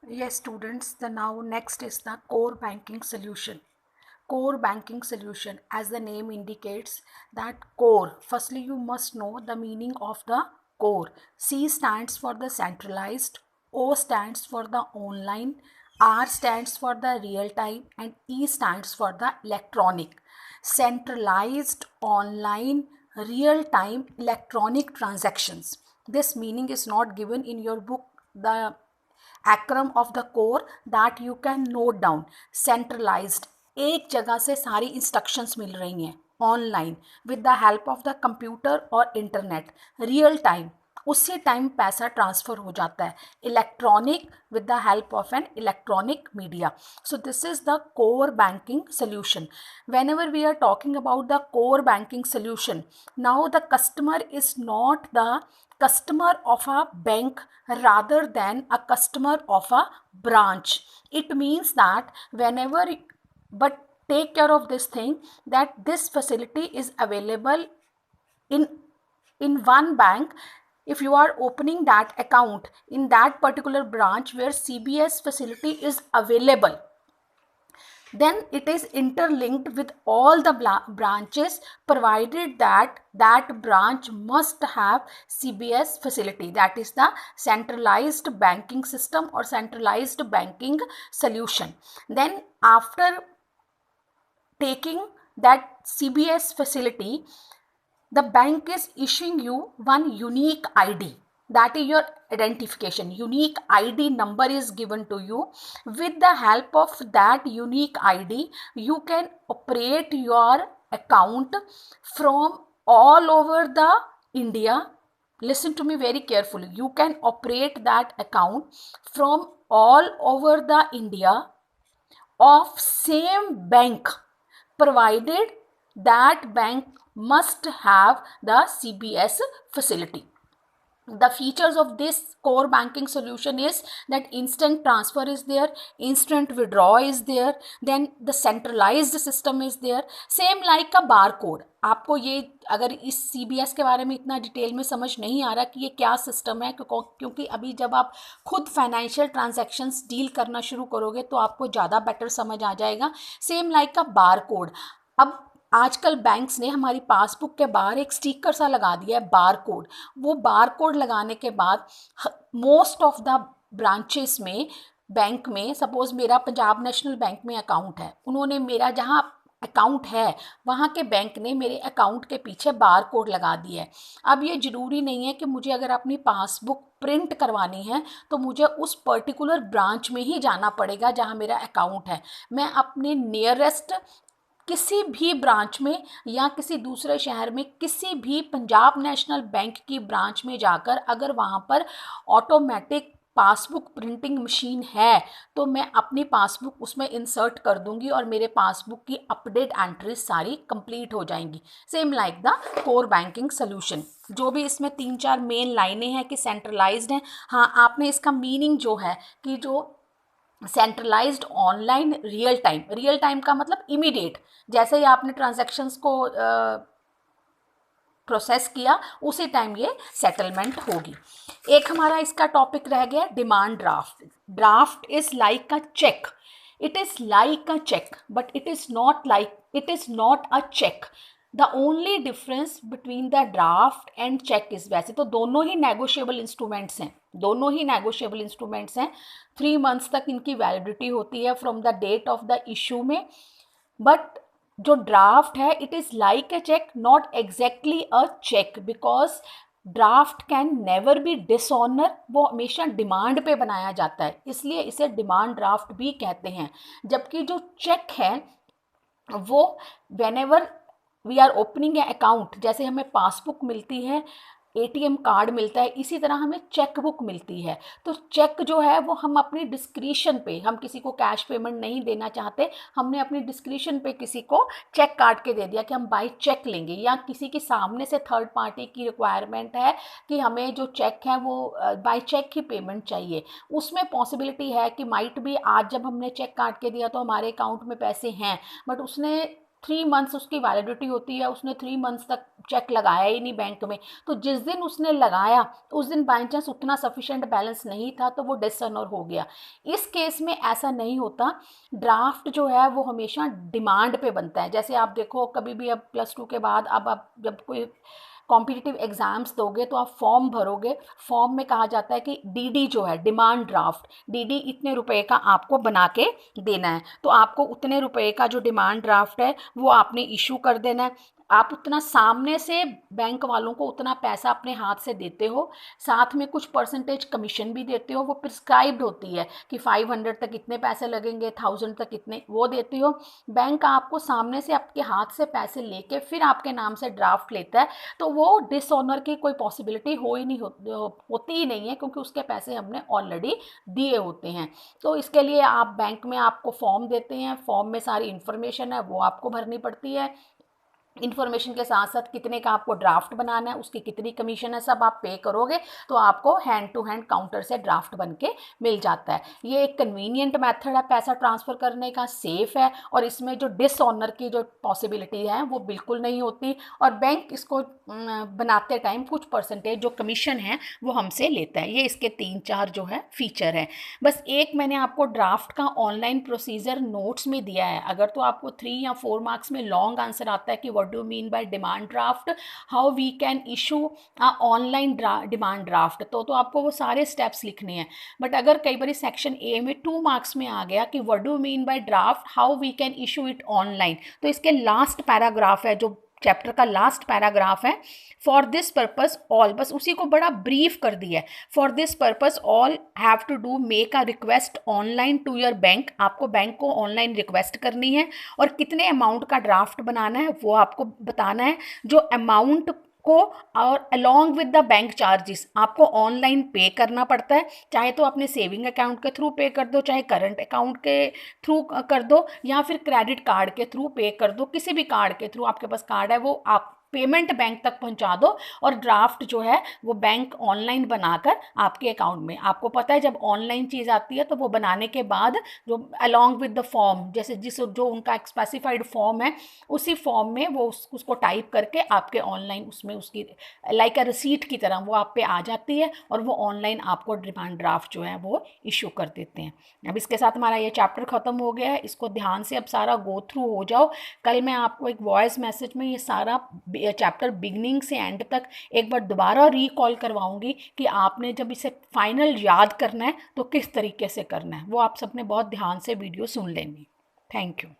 Yes, students, the now next is the core banking solution. Core banking solution, as the name indicates, that core. Firstly, you must know the meaning of the core. C stands for the centralized, O stands for the online, R stands for the real time, and E stands for the electronic. Centralized, online, real time electronic transactions. This meaning is not given in your book. The acronym of the core that you can note down. Centralized, एक जगह से सारी instructions मिल रही हैं online with the help of the computer और internet. Real time, उसी time पैसा transfer हो जाता है. Electronic, with the help of an electronic media. So this is the core banking solution. Whenever we are talking about the core banking solution, now the customer is not the customer of a bank rather than a customer of a branch. It means that whenever, but take care of this thing, that this facility is available in one bank. If you are opening that account in that particular branch where CBS facility is available, then it is interlinked with all the branches, provided that that branch must have CBS facility, that is the centralized banking system or centralized banking solution. Then after taking that CBS facility, the bank is issuing you one unique ID, that is your identification. Unique ID number is given to you. With the help of that unique ID, you can operate your account from all over the India. Listen to me very carefully. You can operate that account from all over the India of same bank, provided that bank must have the CBS facility. The features of this core banking solution is that instant transfer is there, instant withdrawal is there, then the centralized system is there, same like a barcode. आपको ये अगर इस CBS के बारे में इतना detail में समझ नहीं आ रहा कि ये क्या सिस्टम है, क्योंकि अभी जब आप खुद फाइनेंशियल ट्रांजैक्शंस डील करना शुरू करोगे तो आपको ज़्यादा बेटर समझ आ जाएगा. सेम लाइक अ बारकोड. अब आजकल बैंक्स ने हमारी पासबुक के बाहर एक स्टिकर सा लगा दिया है, बार कोड. वो बार कोड लगाने के बाद मोस्ट ऑफ द ब्रांचेस में, बैंक में, सपोज मेरा पंजाब नेशनल बैंक में अकाउंट है, उन्होंने मेरा जहाँ अकाउंट है वहाँ के बैंक ने मेरे अकाउंट के पीछे बार कोड लगा दिया है. अब ये ज़रूरी नहीं है कि मुझे अगर अपनी पासबुक प्रिंट करवानी है तो मुझे उस पर्टिकुलर ब्रांच में ही जाना पड़ेगा जहाँ मेरा अकाउंट है. मैं अपने नियरेस्ट किसी भी ब्रांच में या किसी दूसरे शहर में किसी भी पंजाब नेशनल बैंक की ब्रांच में जाकर अगर वहाँ पर ऑटोमेटिक पासबुक प्रिंटिंग मशीन है तो मैं अपनी पासबुक उसमें इंसर्ट कर दूंगी और मेरे पासबुक की अपडेट एंट्रीज सारी कंप्लीट हो जाएंगी. Same like the core banking solution. जो भी इसमें 3-4 मेन लाइनें हैं कि सेंट्रलाइज्ड हैं. हाँ, आपने इसका मीनिंग जो है कि जो सेंट्रलाइज्ड ऑनलाइन रियल टाइम का मतलब इमीडिएट, जैसे ही आपने ट्रांजैक्शंस को प्रोसेस किया उसी टाइम ये सेटलमेंट होगी. एक हमारा इसका टॉपिक रह गया demand draft. Draft is like a cheque. It is like a cheque but it is not a cheque. The only difference between the draft and cheque is, वैसे तो दोनों ही नेगोशिएबल इंस्ट्रूमेंट्स हैं. 3 मंथ्स तक इनकी validity होती है from the date of the issue में. But जो ड्राफ्ट है, it is like a cheque, not exactly a cheque, because draft can never be dishonour. वो हमेशा डिमांड पे बनाया जाता है, इसलिए इसे डिमांड ड्राफ्ट भी कहते हैं. जबकि जो चेक है वो whenever we are opening a account, जैसे हमें पासबुक मिलती है, ATM कार्ड मिलता है, इसी तरह हमें चेक बुक मिलती है. तो चेक जो है वो हम अपनी डिस्क्रिशन पे, हम किसी को कैश पेमेंट नहीं देना चाहते, हमने अपनी डिस्क्रिशन पे किसी को चेक काट के दे दिया कि हम बाय चेक लेंगे, या किसी के सामने से थर्ड पार्टी की रिक्वायरमेंट है कि हमें जो चेक है वो बाय चेक ही पेमेंट चाहिए. उसमें पॉसिबिलिटी है कि माइट भी आज जब हमने चेक काट के दिया तो हमारे अकाउंट में पैसे हैं, बट उसने 3 मंथ्स उसकी वैलिडिटी होती है, उसने 3 मंथ्स तक चेक लगाया ही नहीं बैंक में, तो जिस दिन उसने लगाया उस दिन बाई चांस उतना सफिशेंट बैलेंस नहीं था तो वो डिसऑनर हो गया। इस केस में ऐसा नहीं होता। ड्राफ्ट जो है वो हमेशा डिमांड पे बनता है। जैसे आप देखो कभी भी अब +2 के बाद अब आप जब कोई कॉम्पिटिटिव एग्जाम्स दोगे तो आप फॉर्म भरोगे, फॉर्म में कहा जाता है कि डीडी जो है, डिमांड ड्राफ्ट, डीडी इतने रुपए का आपको बना के देना है, तो आपको उतने रुपए का जो डिमांड ड्राफ्ट है वो आपने इशू कर देना है। आप उतना सामने से बैंक वालों को उतना पैसा अपने हाथ से देते हो, साथ में कुछ परसेंटेज कमीशन भी देते हो, वो प्रिस्क्राइब्ड होती है कि 500 तक इतने पैसे लगेंगे, 1000 तक इतने, वो देते हो। बैंक आपको सामने से आपके हाथ से पैसे लेके फिर आपके नाम से ड्राफ्ट लेता है, तो वो डिसऑनर की कोई पॉसिबिलिटी हो ही नहीं होती ही नहीं है, क्योंकि उसके पैसे हमने ऑलरेडी दिए होते हैं। तो इसके लिए आप बैंक में आपको फॉर्म देते हैं, फॉर्म में सारी इन्फॉर्मेशन है वो आपको भरनी पड़ती है। इन्फॉर्मेशन के साथ साथ कितने का आपको ड्राफ्ट बनाना है, उसकी कितनी कमीशन है, सब आप पे करोगे तो आपको हैंड टू हैंड काउंटर से ड्राफ्ट बन के मिल जाता है। ये एक कन्वीनियंट मेथड है पैसा ट्रांसफ़र करने का, सेफ़ है, और इसमें जो डिसऑनर की जो पॉसिबिलिटी है वो बिल्कुल नहीं होती। और बैंक इसको बनाते टाइम कुछ परसेंटेज जो कमीशन है वो हमसे लेता है। ये इसके 3-4 जो है फीचर है। बस एक मैंने आपको ड्राफ्ट का ऑनलाइन प्रोसीजर नोट्स में दिया है। अगर तो आपको 3 या 4 मार्क्स में लॉन्ग आंसर आता है कि what do mean by demand draft, how we can issue online demand draft, तो आपको वो सारे स्टेप्स लिखने हैं। बट अगर कई बार सेक्शन ए में 2 मार्क्स में आ गया कि what do mean by draft, how we can issue it online, तो इसके लास्ट पैराग्राफ है, जो चैप्टर का लास्ट पैराग्राफ है, फॉर दिस पर्पस ऑल, बस उसी को बड़ा ब्रीफ कर दिया है। For this purpose all have to do make a request online to your bank, आपको बैंक को ऑनलाइन रिक्वेस्ट करनी है, और कितने अमाउंट का ड्राफ्ट बनाना है वो आपको बताना है। जो अमाउंट को और along with the bank charges आपको ऑनलाइन पे करना पड़ता है, चाहे तो अपने सेविंग अकाउंट के थ्रू पे कर दो, चाहे करंट अकाउंट के थ्रू कर दो, या फिर क्रेडिट कार्ड के थ्रू पे कर दो। किसी भी कार्ड के थ्रू, आपके पास कार्ड है वो आप पेमेंट बैंक तक पहुंचा दो, और ड्राफ्ट जो है वो बैंक ऑनलाइन बनाकर आपके अकाउंट में, आपको पता है जब ऑनलाइन चीज़ आती है तो वो बनाने के बाद जो अलॉन्ग विद द फॉर्म, जैसे जो उनका स्पेसिफाइड फॉर्म है उसी फॉर्म में वो उसको टाइप करके आपके ऑनलाइन उसमें उसकी लाइक अ रिसीट की तरह वो आप पे आ जाती है, और वो ऑनलाइन आपको डिमांड ड्राफ्ट जो है वो इशू कर देते हैं। अब इसके साथ हमारा ये चैप्टर ख़त्म हो गया है। इसको ध्यान से अब सारा गो थ्रू हो जाओ। कल मैं आपको एक वॉइस मैसेज में ये सारा चैप्टर बिगनिंग से एंड तक एक बार दोबारा रिकॉल करवाऊंगी कि आपने जब इसे फाइनल याद करना है तो किस तरीके से करना है। वो आप सबने बहुत ध्यान से वीडियो सुन लेंगे। Thank you.